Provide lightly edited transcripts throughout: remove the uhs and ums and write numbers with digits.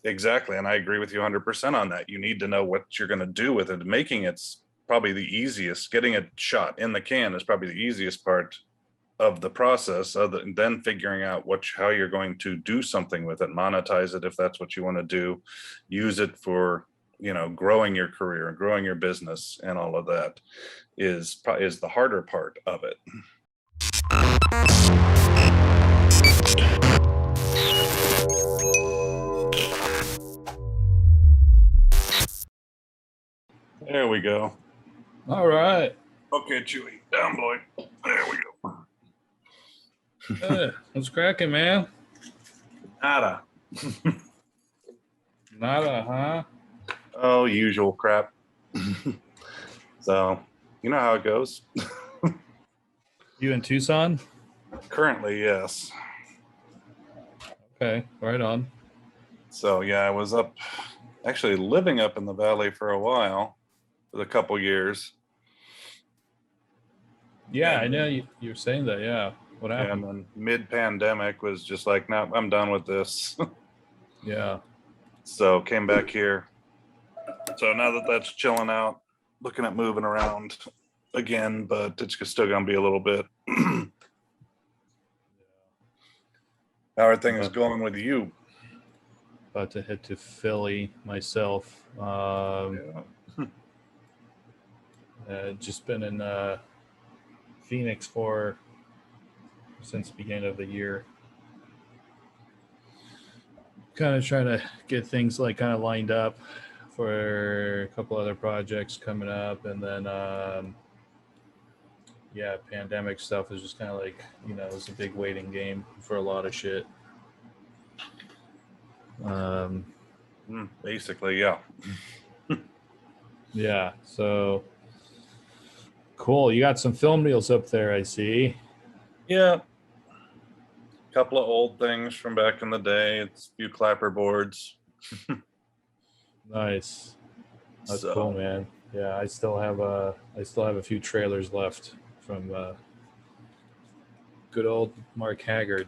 Exactly. And I agree with you 100% on that. You need to know what you're going to do with it. Making it's probably the easiest. Getting a shot in the can is probably the easiest part of the process, other than then figuring out how you're going to do something with it, monetize it if that's what you want to do, use it for, growing your career and growing your business, and all of that is the harder part of it. There we go. All right. Okay, Chewy, down, boy. There we go. What's cracking, man? Nada. Nada, huh? Oh, usual crap. So, you know how it goes. You in Tucson? Currently, yes. Okay, right on. So, yeah, I was actually living up in the valley for a while, for a couple years. Yeah, I know you were saying that. Yeah. What happened? And then mid-pandemic was just like, no, I'm done with this. Yeah. So came back here. So now that's chilling out, looking at moving around again, but it's still going to be a little bit. How are things going with you? About to head to Philly myself. Just been in Phoenix since the beginning of the year. Kind of trying to get things like kind of lined up for a couple other projects coming up, and then pandemic stuff is just kind of like, it's a big waiting game for a lot of shit. Basically, yeah. Yeah, so cool. You got some film reels up there, I see. Yeah. A couple of old things from back in the day. It's a few clapper boards. Nice. That's cool, man. Yeah, I still have a few trailers left from good old Mark Haggard.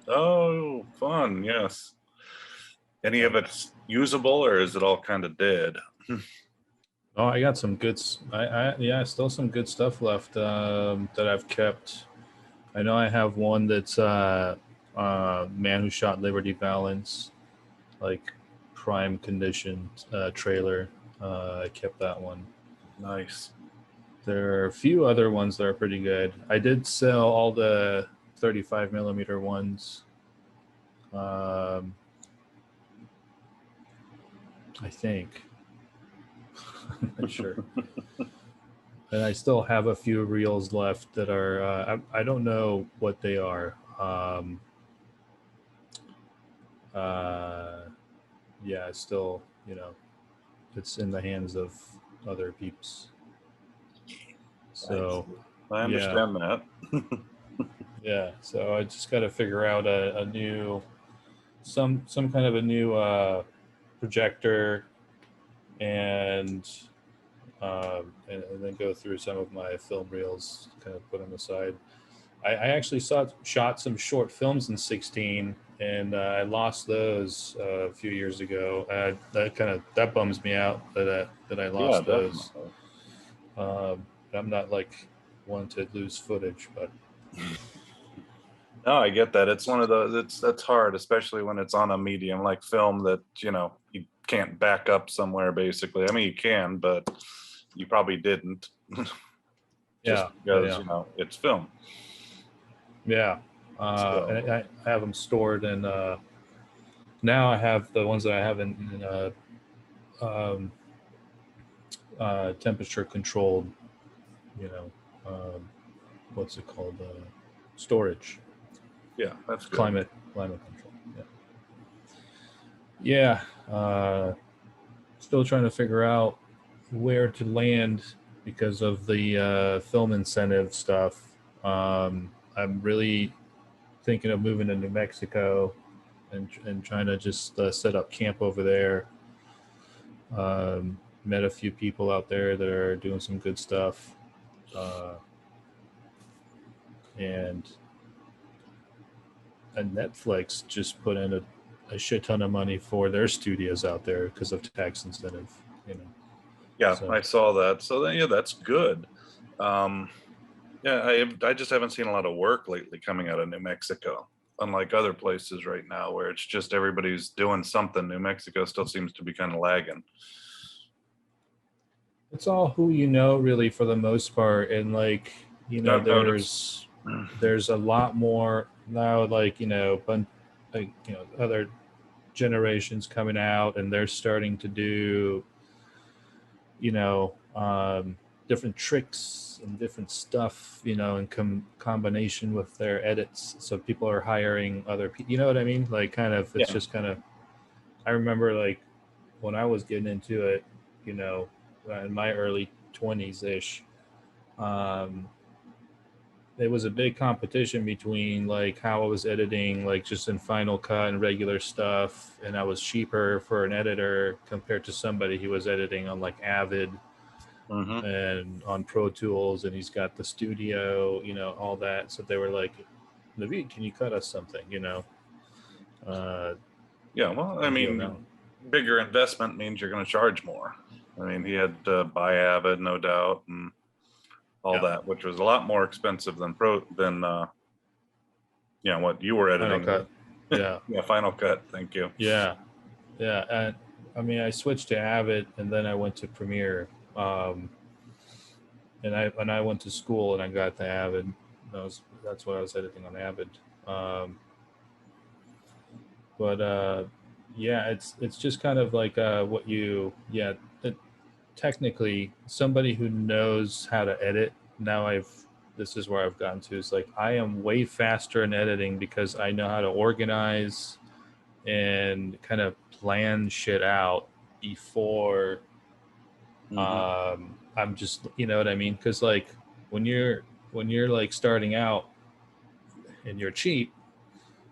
Oh, fun! Yes. Any of it's usable, or is it all kind of dead? Oh, I got some good. Still some good stuff left that I've kept. I know I have one that's Man Who Shot Liberty Valance, like prime condition trailer. I kept that one. Nice. There are a few other ones that are pretty good. I did sell all the 35 millimeter ones. I think. I'm not sure. And I still have a few reels left that are, I don't know what they are. Still, it's in the hands of other peeps. So I understand that. Yeah, so I just got to figure out a new, some kind of a new projector, and then go through some of my film reels, kind of put them aside. I actually shot some short films in 16, and I lost those a few years ago. That bums me out that I lost those. I'm not like one to lose footage, but no, I get that. It's one of those. That's hard, especially when it's on a medium like film that you can't back up somewhere. Basically, I mean you can, but you probably didn't. Just because it's film. Yeah, and I have them stored, and now I have the ones that I have in temperature controlled. What's it called? Storage. Yeah, that's good. Climate control. Yeah. Still trying to figure out where to land because of the film incentive stuff. I'm really thinking of moving to New Mexico and trying to just set up camp over there. Met a few people out there that are doing some good stuff. And Netflix just put in a shit ton of money for their studios out there because of tax incentive, you know. Yeah, So I saw that. So yeah, that's good. Yeah, I just haven't seen a lot of work lately coming out of New Mexico. Unlike other places right now where it's just everybody's doing something, New Mexico still seems to be kind of lagging. it's all who you know, really, for the most part, and like, you know, I've noticed. there's a lot more now, like, you know, like, you know, other generations coming out, and they're starting to do, you know, different tricks and different stuff, you know, in combination with their edits. So people are hiring other people, you know what I mean? Like, kind of, it's Yeah. just kind of, I remember like when I was getting into it, you know, in my early 20s ish, um, it was a big competition between like how I was editing, like just in Final Cut and regular stuff. And I was cheaper for an editor compared to somebody who was editing on like Avid Hmm. and on Pro Tools, and he's got the studio, you know, all that. So they were like, Naveed, can you cut us something, you know? Uh, Yeah, well, I big deal mean, now. bigger investment means you're going to charge more. I mean, he had to buy Avid, no doubt, and all Yeah. that, which was a lot more expensive than what you were Final editing Cut. with. Yeah. Yeah, Final Cut. Thank you. Yeah. Yeah. And I mean, I switched to Avid and then I went to Premiere. And I went to school and I got the Avid. That's what I was editing on Avid. Um, but yeah, it's just kind of like what you yeah. Technically, somebody who knows how to edit, now this is where I've gotten to, is like I am way faster in editing because I know how to organize and kind of plan shit out before Hmm. I'm just, you know what I mean? Because like when you're like starting out and you're cheap,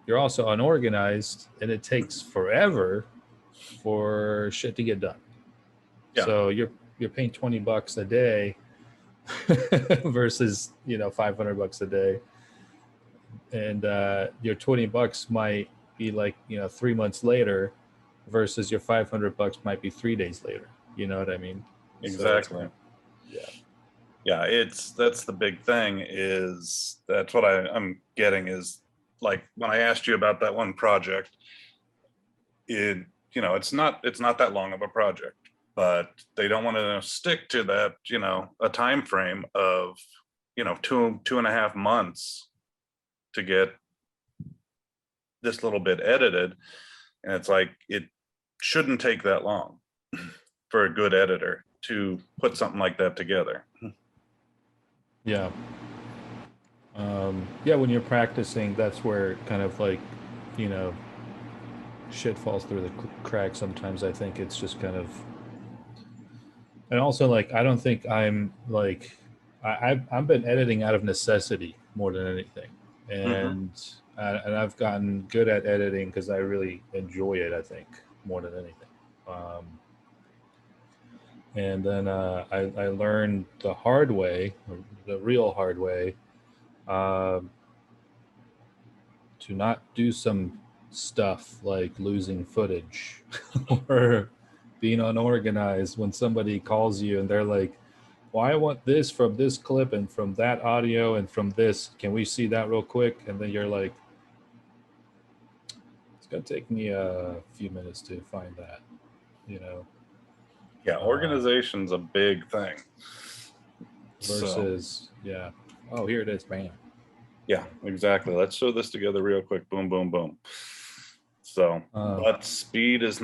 you're also unorganized and it takes forever for shit to get done. Yeah, So you're paying $20 a day versus, you know, $500 a day, and your $20 might be like, you know, 3 months later versus your $500 might be 3 days later. You know what I mean? So it's exactly. yeah. Yeah, that's the big thing is that's what I'm getting is like when I asked you about that one project, it it's not that long of a project, but they don't want to stick to that, a time frame of 2.5 months to get this little bit edited. And it's like it shouldn't take that long for a good editor to put something like that together. Yeah. Yeah, when you're practicing, that's where kind of like, you know, shit falls through the cracks sometimes. I think it's just kind of, and also like I don't think I'm like I've been editing out of necessity more than anything, Hmm. and I've gotten good at editing because I really enjoy it. I think more than anything, um, and then I learned the hard way, the real hard way, um, to not do some stuff like losing footage or being unorganized when somebody calls you and they're like, well, I want this from this clip and from that audio and from this. Can we see that real quick? And then you're like, it's going to take me a few minutes to find that, you know, Yeah, uh, organization's a big thing. So versus, yeah, oh, here it is, bam. yeah, exactly. Let's show this together real quick. Boom, boom, boom. So, Um, but speed is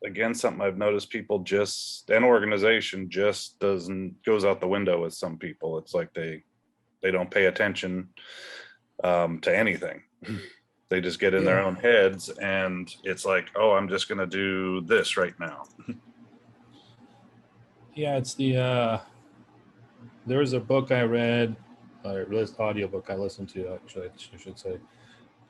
again something I've noticed people just an organization just doesn't goes out the window with some people. It's like they don't pay attention to anything. They just get in their yeah. own heads and it's like, oh, I'm just gonna do this right now. Yeah, it's there was a book I read, or this audio book I listened to, actually, I should say,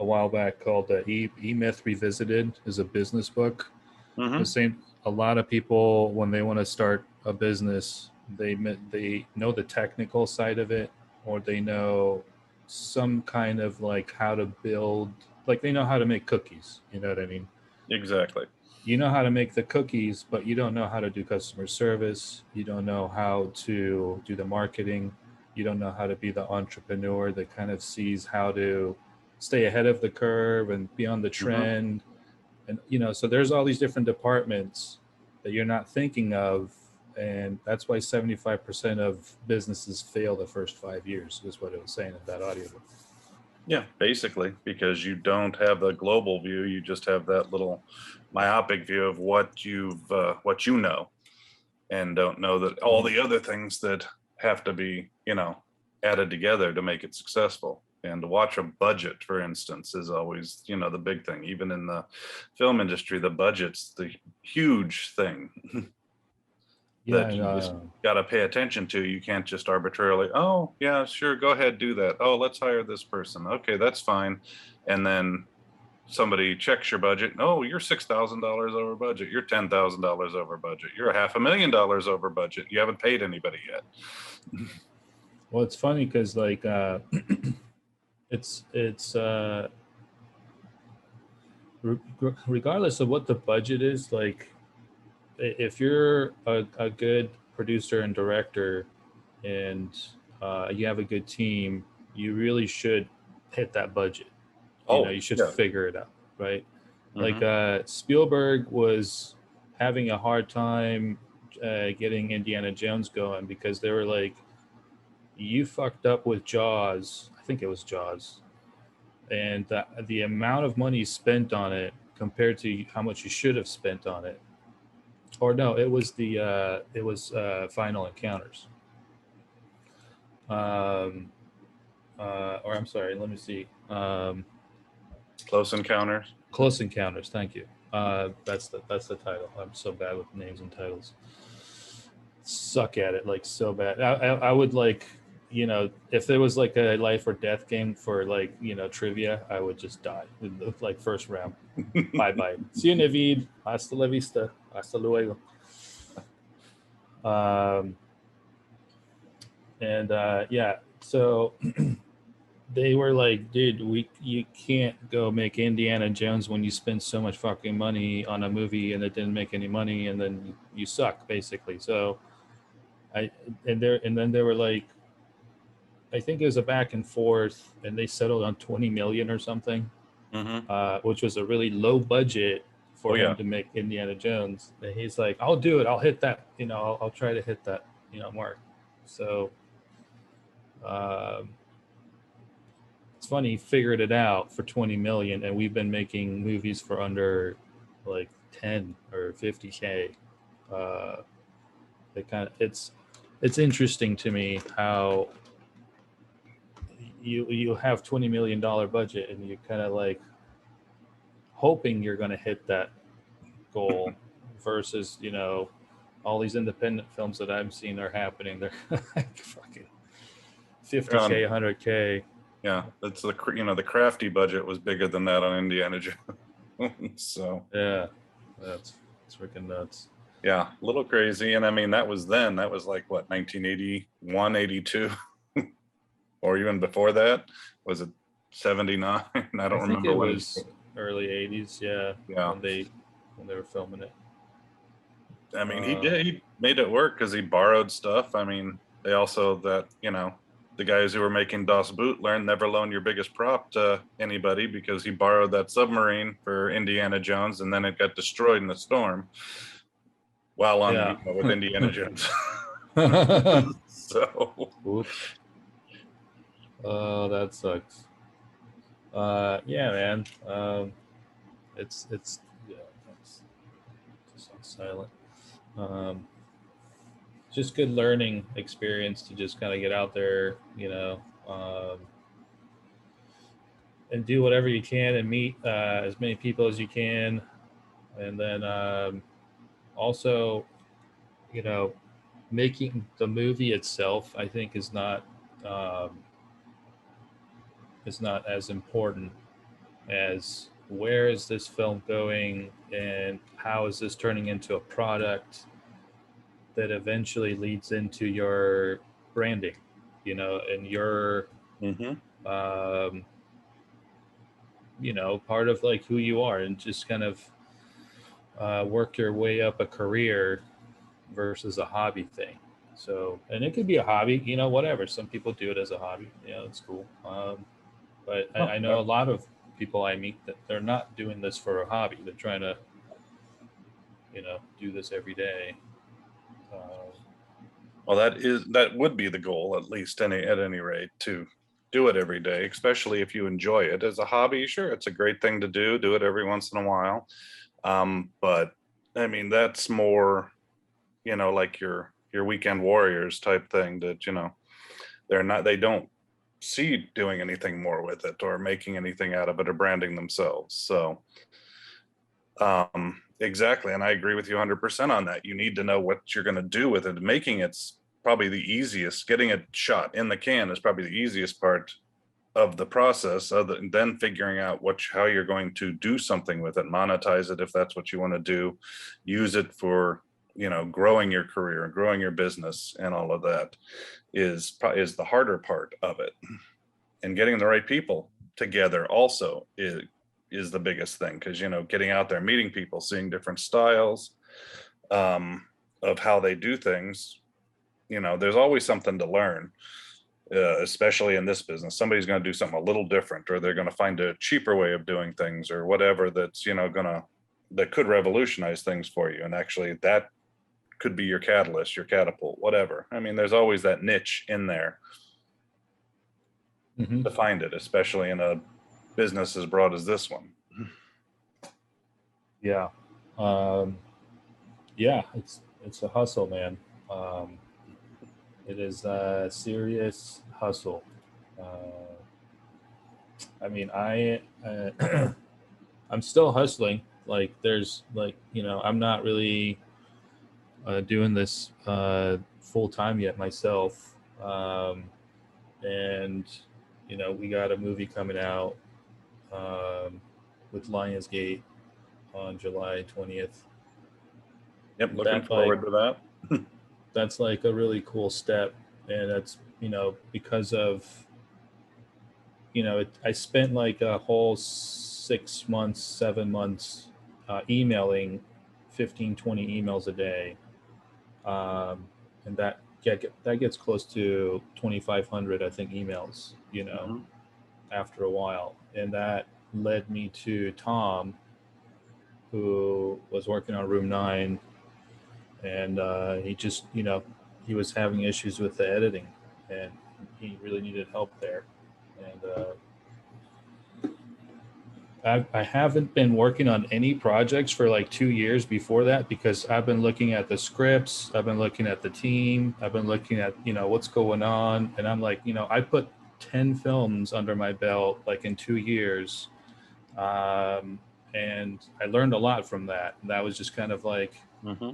a while back called E-Myth Revisited. Is a business book. The Hmm. same, a lot of people, when they want to start a business, they know the technical side of it, or they know some kind of like how to build like they know how to make cookies. You know what I mean? Exactly. You know how to make the cookies, but you don't know how to do customer service. You don't know how to do the marketing. You don't know how to be the entrepreneur that kind of sees how to stay ahead of the curve and be on the trend. And, you know, so there's all these different departments that you're not thinking of. And that's why 75% of businesses fail the first 5 years, is what it was saying in that audiobook. Yeah, basically, because you don't have the global view. You just have that little myopic view of what what you know, and don't know that all the other things that have to be, added together to make it successful. And to watch a budget, for instance, is always, the big thing. Even in the film industry, the budget's the huge thing Yeah, that you just got to pay attention to. You can't just arbitrarily, oh, yeah, sure, go ahead, do that. Oh, let's hire this person. Okay, that's fine. And then somebody checks your budget. Oh, you're $6,000 over budget. You're $10,000 over budget. You're $500,000 over budget. You haven't paid anybody yet. well, it's funny because like it's regardless of what the budget is, like if you're a good producer and director and you have a good team, you really should hit that budget. You should figure it out, right? Like Spielberg was having a hard time getting Indiana Jones going because they were like, you fucked up with Jaws. I think it was Jaws. And the amount of money spent on it compared to how much you should have spent on it. Or no, it was Final Encounters. Or I'm sorry, let me see. Close Encounters. Close Encounters. Thank you. That's the title. I'm so bad with names and titles. Suck at it, like so bad. I would like, if there was like a life or death game for like trivia, I would just die in the like first round. Bye. See you, Navid. Hasta la vista. Hasta luego. So they were like, dude, you can't go make Indiana Jones when you spend so much fucking money on a movie and it didn't make any money, and then you suck, basically. So then they were like, I think it was a back and forth, and they settled on 20 million or something, which was a really low budget for him to make Indiana Jones. And he's like, I'll do it. I'll hit that. I'll try to hit that, mark. So it's funny, he figured it out for 20 million, and we've been making movies for under like 10 or 50K. It's interesting to me how you have $20 million budget and you kind of like hoping you're going to hit that goal versus all these independent films that I'm seeing are happening. They're like fucking 50K, 100K. Yeah, that's the crafty budget was bigger than that on Indiana Jones. So yeah, that's freaking nuts. Yeah, a little crazy. And I mean, that was like what, 1981, 82, or even before that? Was it 79? I don't remember. It was early 80s. Yeah. When they were filming it. I mean, he made it work because he borrowed stuff. I mean, they also the guys who were making Das Boot learned never loan your biggest prop to anybody, because he borrowed that submarine for Indiana Jones and then it got destroyed in the storm while on with Indiana Jones. So oops. Oh, that sucks. Yeah, man. It's just on silent. Just good learning experience to just kind of get out there, and do whatever you can and meet as many people as you can. And then also, making the movie itself, I think, is not as important as where is this film going and how is this turning into a product that eventually leads into your branding, and your part of like who you are, and just kind of work your way up a career versus a hobby thing. So, and it could be a hobby, whatever. Some people do it as a hobby. It's cool. But Oh, I know a lot of people I meet that they're not doing this for a hobby. They're trying to, do this every day. well, that would be the goal, at least at any rate, to do it every day, especially if you enjoy it. As a hobby, sure, it's a great thing to do it every once in a while. But I mean, that's more, like your weekend warriors type thing that, they don't see doing anything more with it or making anything out of it or branding themselves. So exactly, and I agree with you 100% on that. You need to know what you're going to do with it. Making it's probably the easiest. Getting it shot in the can is probably the easiest part of the process, other than figuring out how you're going to do something with it, monetize it if that's what you want to do, use it for growing your career and growing your business, and all of that is the harder part of it. And getting the right people together also is the biggest thing, because getting out there, meeting people, seeing different styles of how they do things, there's always something to learn. Especially in this business, somebody's going to do something a little different, or they're going to find a cheaper way of doing things, or whatever, that's that could revolutionize things for you. And actually that could be your catalyst, your catapult, whatever. I mean, there's always that niche in there Mm-hmm. to find it, especially in a business as broad as this one. Yeah. Yeah, it's a hustle, man. It is a serious hustle. I mean, I'm still hustling. Like, there's like, I'm not really doing this full time yet myself. And we got a movie coming out with Lionsgate on July 20th. Yep, looking That like forward to that. that's like a really cool step, and that's because of I spent like a whole 6 months, 7 months emailing 15, 20 emails a day, and that gets close to 2,500, I think, emails. Mm-hmm. After a while, and that led me to Tom, who was working on Room 9, and he just he was having issues with the editing, and he really needed help there. And I haven't been working on any projects for like 2 years before that, because I've been looking at the scripts, I've been looking at the team, I've been looking at what's going on, and I'm like, I put 10 films under my belt like in 2 years, and I learned a lot from that. And that was just kind of like Mm-hmm.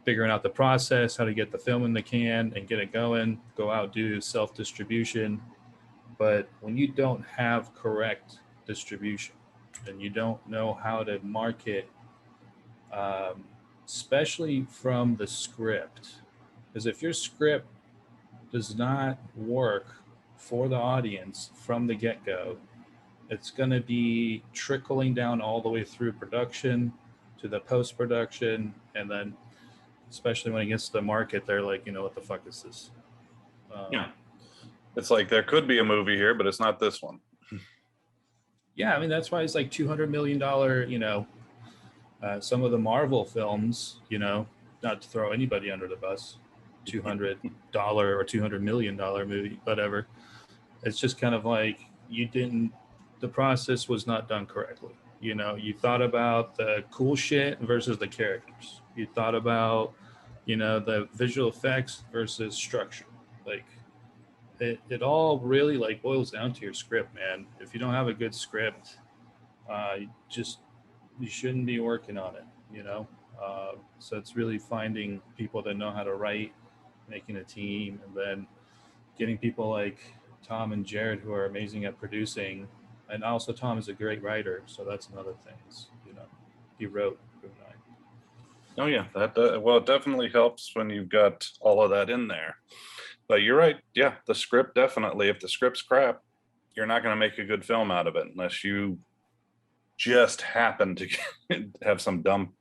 figuring out the process, how to get the film in the can and get it going, go out, do self-distribution. But when you don't have correct distribution and you don't know how to market, especially from the script, because if your script does not work for the audience from the get-go, it's going to be trickling down all the way through production to the post-production, and then especially when it gets to the market, they're like, what the fuck is this? Yeah, it's like there could be a movie here, but it's not this one. Yeah, I mean, that's why it's like $200 million, some of the Marvel films, not to throw anybody under the bus, $200 or $200 million movie, whatever. It's just kind of like the process was not done correctly. You thought about the cool shit versus the characters. You thought about, the visual effects versus structure. Like, it all really like boils down to your script, man. If you don't have a good script, you shouldn't be working on it. So it's really finding people that know how to write, making a team, and then getting people like Tom and Jared, who are amazing at producing. And also Tom is a great writer, so that's another thing. He wrote Room 9. Oh yeah, that well, it definitely helps when you've got all of that in there. But you're right. Yeah, the script definitely. If the script's crap, you're not going to make a good film out of it unless you just happened to have some dumb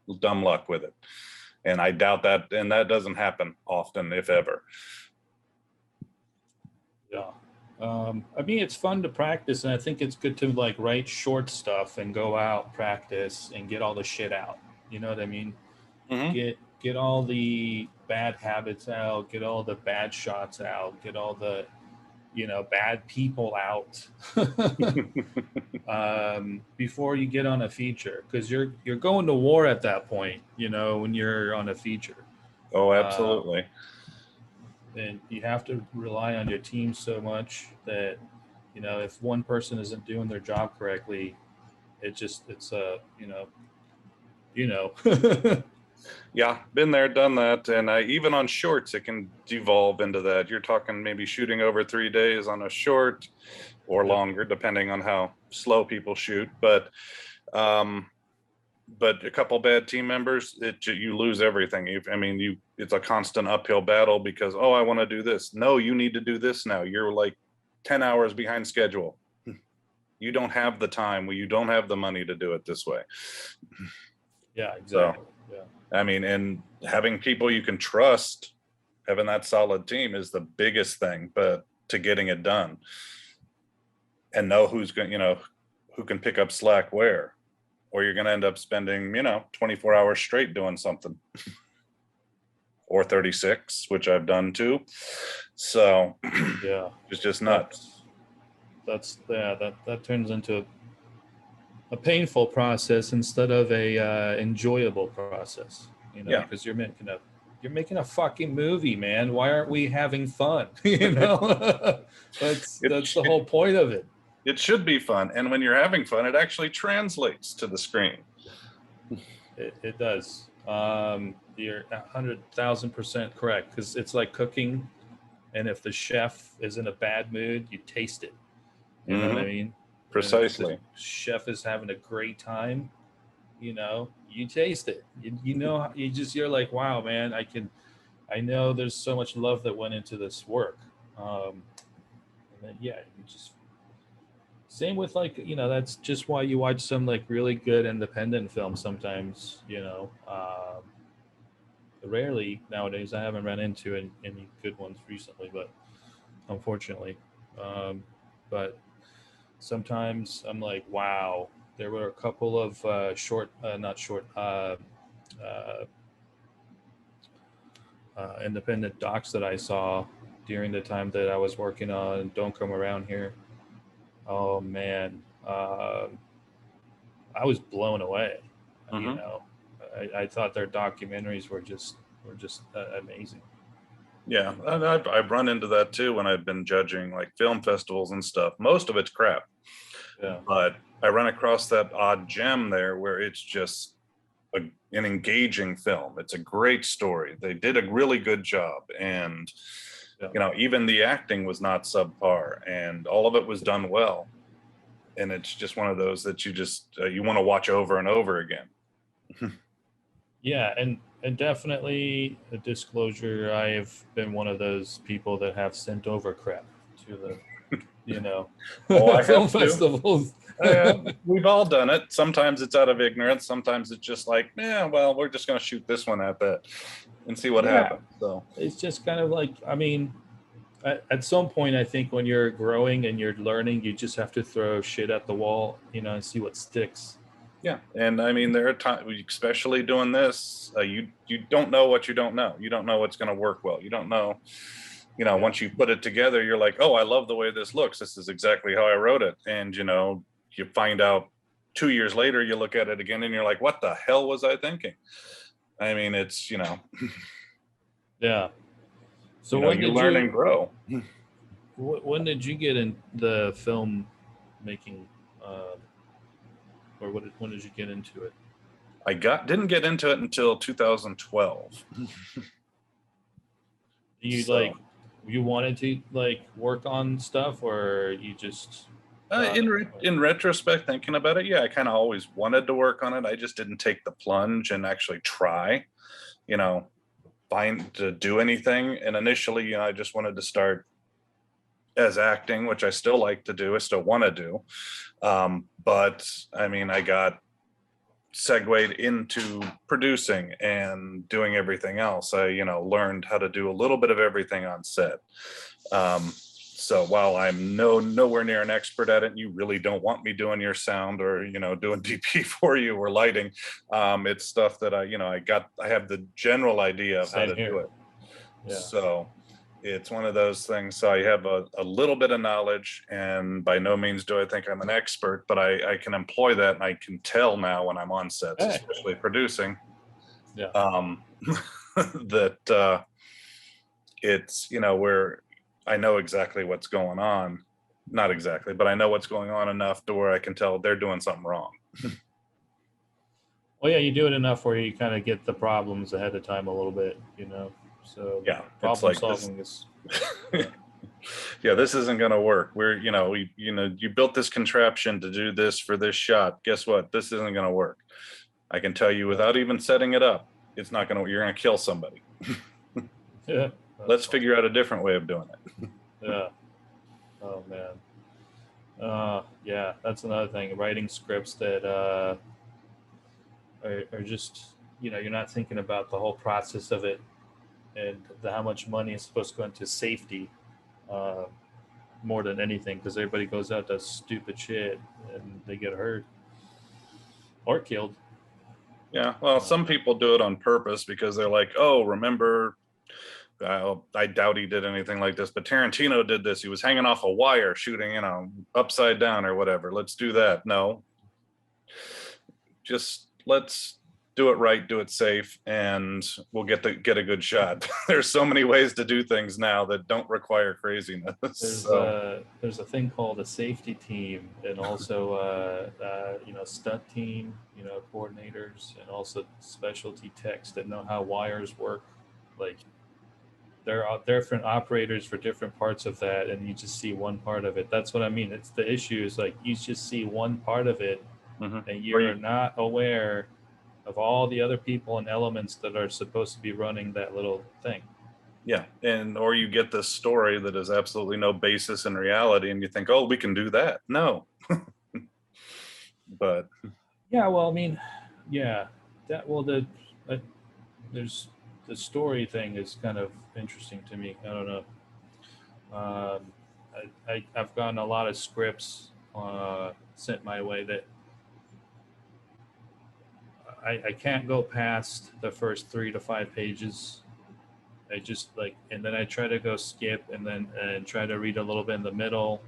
luck with it. And I doubt that, and that doesn't happen often, if ever. Yeah. I mean, it's fun to practice, and I think it's good to like write short stuff and go out, practice, and get all the shit out. You know what I mean? Mm-hmm. Get all the bad habits out, get all the bad shots out, get all the bad people out before you get on a feature, because you're going to war at that point. When you're on a feature. Oh, absolutely. And you have to rely on your team so much that if one person isn't doing their job correctly, it's Yeah, been there, done that. And even on shorts, it can devolve into that. You're talking maybe shooting over 3 days on a short or longer, depending on how slow people shoot. But a couple bad team members, you lose everything. It's a constant uphill battle because, oh, I want to do this. No, you need to do this now. You're like 10 hours behind schedule. You don't have the time. You don't have the money to do it this way. Yeah, exactly. So, yeah. And having people you can trust, having that solid team is the biggest thing, but to getting it done, and know who's going, who can pick up slack where, or you're going to end up spending, 24 hours straight doing something, or 36, which I've done too. So yeah, it's just nuts. That turns into a painful process instead of a enjoyable process, because you're making a fucking movie, man. Why aren't we having fun? That's the whole point of it. It should be fun, and when you're having fun, it actually translates to the screen. It does. You're 100,000% correct, because it's like cooking, and if the chef is in a bad mood, you taste it. You know what I mean? Precisely. If the chef is having a great time, you taste it. You're like, wow, man, I know there's so much love that went into this work. And then, you just, same with that's just why you watch some like really good independent films sometimes, rarely nowadays. I haven't run into any good ones recently, but unfortunately, but sometimes I'm like, wow, there were a couple of independent docs that I saw during the time that I was working on Don't Come Around Here. Oh man, I was blown away. I thought their documentaries were just amazing. Yeah, and I've run into that too when I've been judging like film festivals and stuff. Most of it's crap. Yeah. But I run across that odd gem there where it's just an engaging film. It's a great story. They did a really good job, and even the acting was not subpar, and all of it was done well. And it's just one of those that you just you want to watch over and over again. Yeah, and definitely a disclosure, I have been one of those people that have sent over crap to the film festivals. We've all done it. Sometimes it's out of ignorance. Sometimes it's just like, well, we're just going to shoot this one at that and see what happens. So it's just kind of like, at some point, I think when you're growing and you're learning, you just have to throw shit at the wall, and see what sticks. Yeah, and there are times, especially doing this, you don't know what you don't know. You don't know what's going to work well. You don't know. Once you put it together, you're like, oh, I love the way this looks. This is exactly how I wrote it. And, you find out 2 years later, you look at it again and you're like, what the hell was I thinking? It's, Yeah. So when you learn and grow. When did you get in the film making, or when did you get into it? I didn't get into it until 2012. You wanted to work on stuff, or you just in retrospect, thinking about it, I kind of always wanted to work on it. I just didn't take the plunge and actually try, find to do anything. And initially, I just wanted to start as acting, which I still like to do, I still want to do. But I mean, I got segued into producing and doing everything else. I, learned how to do a little bit of everything on set. So while I'm nowhere near an expert at it, and you really don't want me doing your sound or, doing DP for you or lighting, it's stuff that I have the general idea of how to do it. Yeah. So it's one of those things. So I have a little bit of knowledge, and by no means do I think I'm an expert, but I can employ that, and I can tell now when I'm on sets, especially producing, that it's, where I know exactly what's going on. Not exactly, but I know what's going on enough to where I can tell they're doing something wrong. Well, yeah, you do it enough where you kind of get the problems ahead of time a little bit, So yeah, problem solving is. Yeah, this isn't going to work. You built this contraption to do this for this shot. Guess what? This isn't going to work. I can tell you without even setting it up, it's not going to. You're going to kill somebody. Yeah. Let's figure out a different way of doing it. Yeah. Oh man. Yeah, that's another thing. Writing scripts that are just, you're not thinking about the whole process of it and how much money is supposed to go into safety more than anything, because everybody goes out, does stupid shit, and they get hurt or killed. Yeah, well, some people do it on purpose because they're like, oh, remember, I doubt he did anything like this, but Tarantino did this. He was hanging off a wire shooting, upside down or whatever. Let's do that. No, just let's do it right, do it safe, and we'll get a good shot. There's so many ways to do things now that don't require craziness. There's a thing called a safety team, and also stunt team, coordinators, and also specialty techs that know how wires work. Like, there are different operators for different parts of that, and you just see one part of it. That's what I mean. It's the issue is like you just see one part of it, and you're not aware of all the other people and elements that are supposed to be running that little thing. Yeah, or you get this story that has absolutely no basis in reality, and you think, oh, we can do that. No. But yeah, well, I mean, yeah, there's the story thing is kind of interesting to me. I don't know. I've gotten a lot of scripts sent my way that I can't go past the first 3 to 5 pages. I just and then I try to go skip and try to read a little bit in the middle,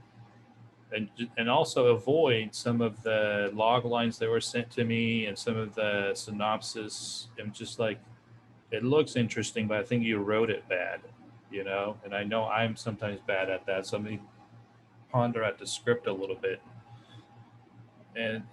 and also avoid some of the log lines that were sent to me and some of the synopsis. I'm just like, it looks interesting, but I think you wrote it bad, and I know I'm sometimes bad at that. So I'm going to ponder at the script a little bit. And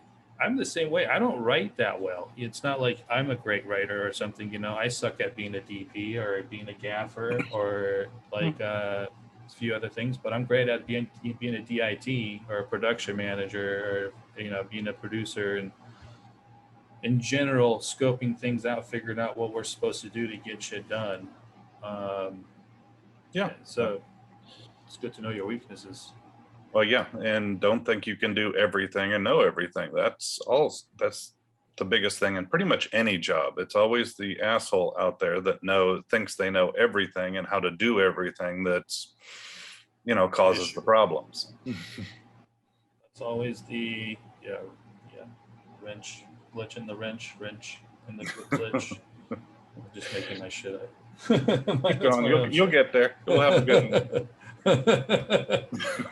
I'm the same way. I don't write that well. It's not like I'm a great writer or something. I suck at being a DP or being a gaffer or a few other things, but I'm great at being a DIT or a production manager or being a producer, and in general scoping things out, figuring out what we're supposed to do to get shit done. So it's good to know your weaknesses. Well, yeah, and don't think you can do everything and know everything. That's the biggest thing in pretty much any job. It's always the asshole out there that thinks they know everything and how to do everything that's causes the problems. That's always the glitch in the wrench in the glitch. I'm just making my shit up. You'll get there. You'll have a good one.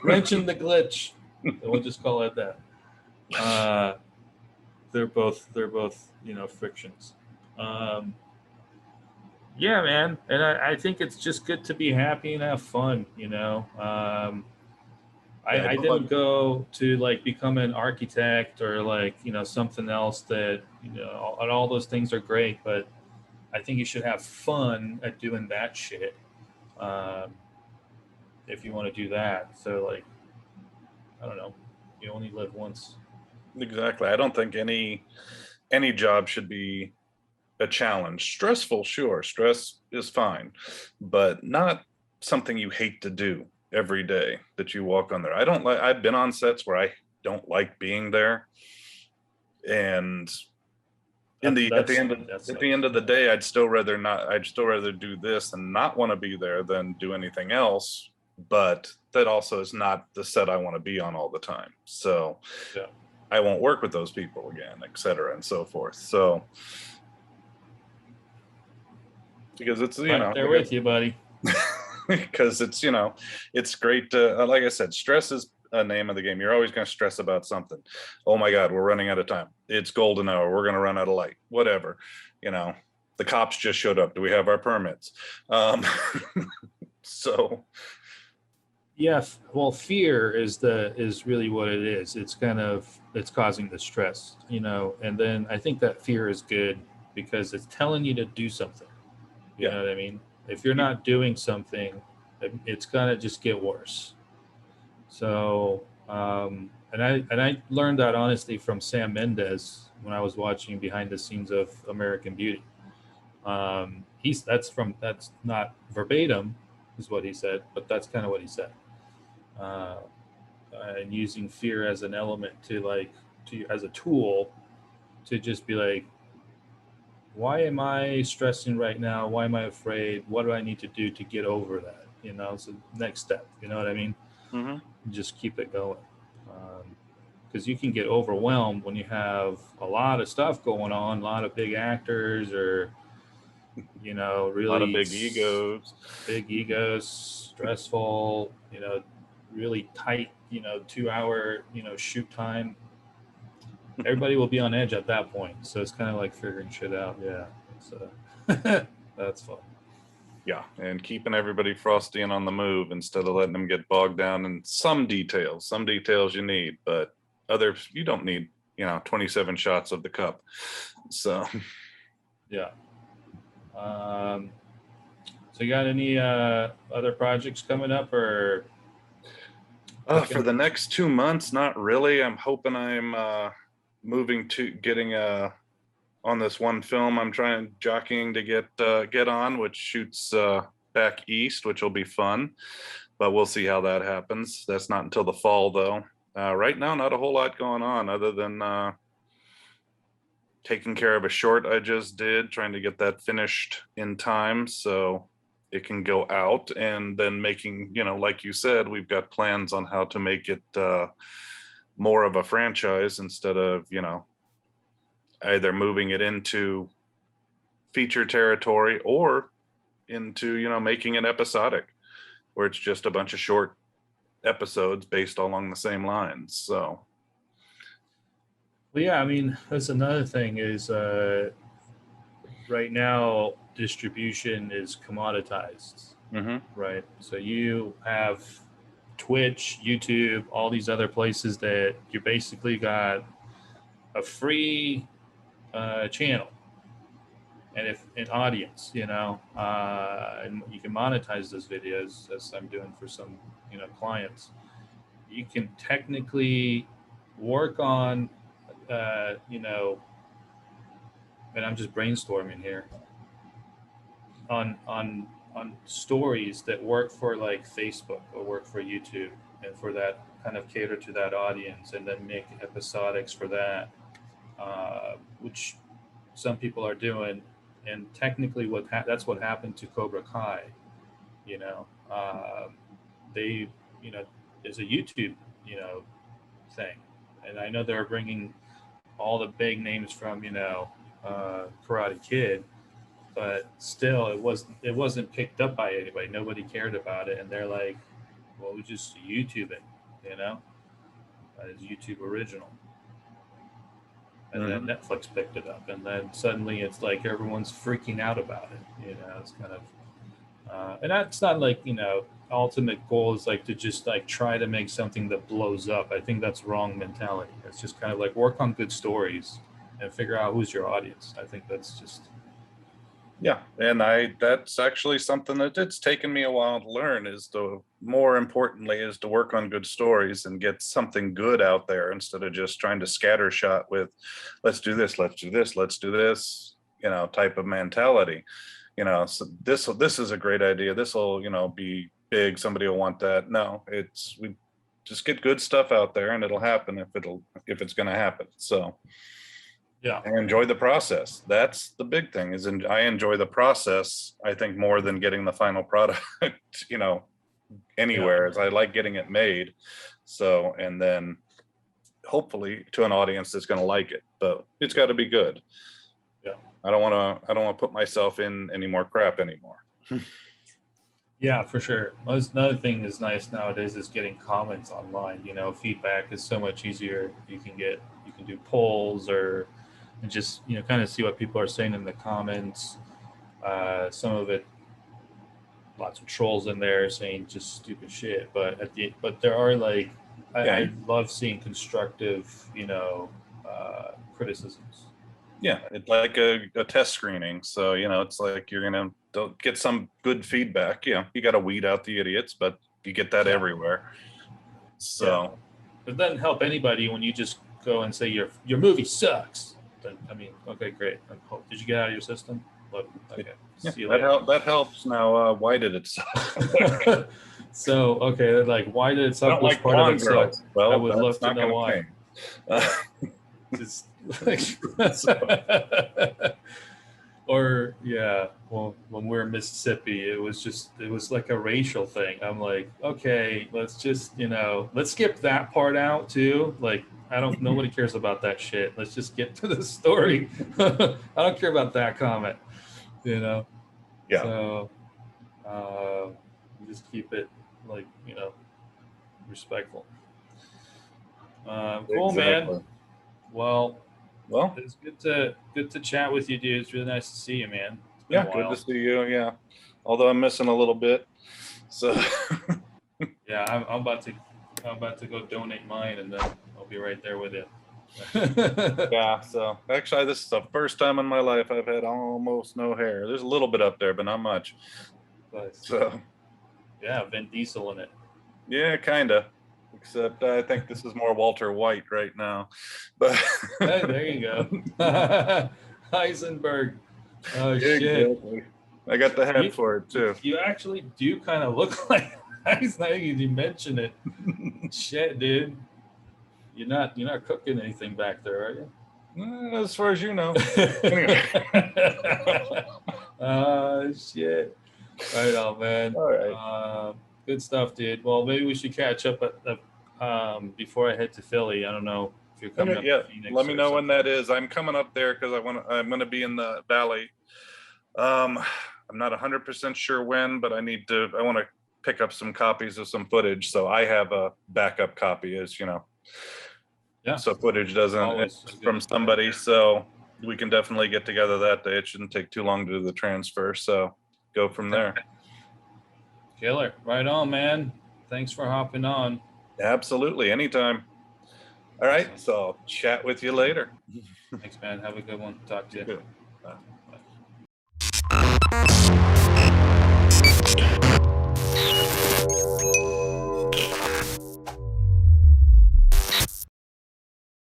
Wrench in the glitch. We'll just call it that. They're both frictions. Yeah, man, and I think it's just good to be happy and have fun. I didn't go to become an architect or something else that and all those things are great, but I think you should have fun at doing that shit. If you want to do that. So I don't know, you only live once. Exactly. I don't think any job should be a challenge. Stressful, sure. Stress is fine, but not something you hate to do. every day that you walk on there. I don't like, I've been on sets where I don't like being there. And at the end of the day, I'd still rather not, I'd still rather do this and not want to be there than do anything else. But that also is not the set I want to be on all the time. So Yeah. I won't work with those people again, et cetera, and so forth. So because it's, you know, there with you, buddy. because it's, you know, it's great to, like I said, stress is a name of the game. You're always going to stress about something. Oh my God, we're running out of time. It's golden hour. We're going to run out of light. Whatever. You know, the cops just showed up. Do we have our permits? So Yeah, well, fear is really what it is. It's causing the stress, you know. And then I think that fear is good because it's telling you to do something. You know what I mean? If you're not doing something, it's gonna just get worse. So, and I learned that honestly from Sam Mendes when I was watching behind the scenes of American Beauty. That's not verbatim, is what he said, but that's kind of what he said. Uh, and using fear as an element as a tool to just be like, why am I stressing right now? Why am I afraid? What do I need to do to get over that? You know, it's the next step. You know what I mean? mm-hmm. Just keep it going. Because you can get overwhelmed when you have a lot of stuff going on, a lot of big actors, or, you know, really a lot of big egos, stressful, you know, really tight, you know, 2 hour, you know, shoot time. Everybody will be on edge at that point. So it's kind of like figuring shit out. Yeah. So that's fun. Yeah. And keeping everybody frosty and on the move instead of letting them get bogged down in some details you need, but others you don't need, you know, 27 shots of the cup. So yeah. So you got any other projects coming up or for the next 2 months? Not really. I'm hoping I'm moving to getting on this one film I'm jockeying to get on, which shoots back east, which will be fun, but we'll see how that happens. That's not until the fall though. Right now, not a whole lot going on other than taking care of a short I just did, trying to get that finished in time so it can go out, and then making, you know, like you said, we've got plans on how to make it more of a franchise instead of, you know, either moving it into feature territory or into, you know, making it episodic where it's just a bunch of short episodes based along the same lines. So well, yeah, I mean, that's another thing is right now distribution is commoditized, right? So you have Twitch, YouTube, all these other places that you basically got a free channel and if an audience, you know, and you can monetize those videos as I'm doing for some, you know, clients. You can technically work on, you know, and I'm just brainstorming here on stories that work for like Facebook or work for YouTube and for that kind of cater to that audience, and then make episodics for that, which some people are doing. And technically, that's what happened to Cobra Kai. You know, they, you know, there's a YouTube, you know, thing, and I know they're bringing all the big names from, you know, Karate Kid, but still, it wasn't picked up by anybody. Nobody cared about it, and they're like, well, we just YouTube it, you know, it's YouTube original. And then Netflix picked it up, and then suddenly it's like everyone's freaking out about it. You know, it's kind of, and that's not like, you know, ultimate goal is like to just like try to make something that blows up. I think that's wrong mentality. It's just kind of like work on good stories and figure out who's your audience. I think that's just. Yeah, and that's actually something that it's taken me a while to learn, is to, more importantly, is to work on good stories and get something good out there instead of just trying to scattershot with let's do this, let's do this, let's do this, you know, type of mentality. You know, so this is a great idea. This will, you know, be big, somebody will want that. No, we just get good stuff out there and it'll happen if it's going to happen. So Yeah. and enjoy the process. That's the big thing I enjoy the process, I think, more than getting the final product, anywhere. As I like getting it made. So, and then hopefully to an audience that's going to like it, but it's got to be good. Yeah. I don't want to put myself in any more crap anymore. Yeah, for sure. Another thing that's nice nowadays is getting comments online. Feedback is so much easier. You can do polls and just, kind of see what people are saying in the comments. Some of it, lots of trolls in there saying just stupid shit. But there are like, I love seeing constructive, criticisms. Yeah, it's like a test screening. So, it's like you're going to get some good feedback. You got to weed out the idiots, but you get that everywhere. So it doesn't help anybody when you just go and say your movie sucks. Then, okay, great. Did you get out of your system? Okay. See you later. That helps. Now, why did it suck? So, okay, like, why did it suck? Not like part of it suck? Well, I would love to know why. Just like, or well, when we were in Mississippi, it was like a racial thing. I'm like, okay, let's just let's skip that part out too. Like, nobody cares about that shit. Let's just get to the story. I don't care about that comment. Yeah. So just keep it like respectful. Cool, exactly. Man. Well, it's good to chat with you, dude. It's really nice to see you, man. Yeah, good to see you. Yeah, although I'm missing a little bit. So yeah, I'm about to go donate mine, and then I'll be right there with you. Yeah. So actually, this is the first time in my life I've had almost no hair. There's a little bit up there, but not much. Nice. So yeah, Vin Diesel in it. Yeah, kind of. Except I think this is more Walter White right now. But hey, there you go. Heisenberg. Oh, yeah, shit. Exactly. I got the head for it too. You actually do kind of look like Heisenberg. You mention it. Shit, dude. You're not cooking anything back there, are you? As far as you know. Oh, shit. Right on, man. All right. Good stuff, dude. Well, maybe we should catch up before I head to Philly. I don't know if you're coming up to Phoenix. Let me know when that is. I'm coming up there because I'm going to be in the Valley. I'm not 100% sure when, but I want to pick up some copies of some footage. So I have a backup copy, as you know. Yeah. So footage from somebody. So we can definitely get together that day. It shouldn't take too long to do the transfer. So go from there. Killer. Right on, man. Thanks for hopping on. Absolutely. Anytime. All right. So I'll chat with you later. Thanks, man. Have a good one. Talk to you. Bye.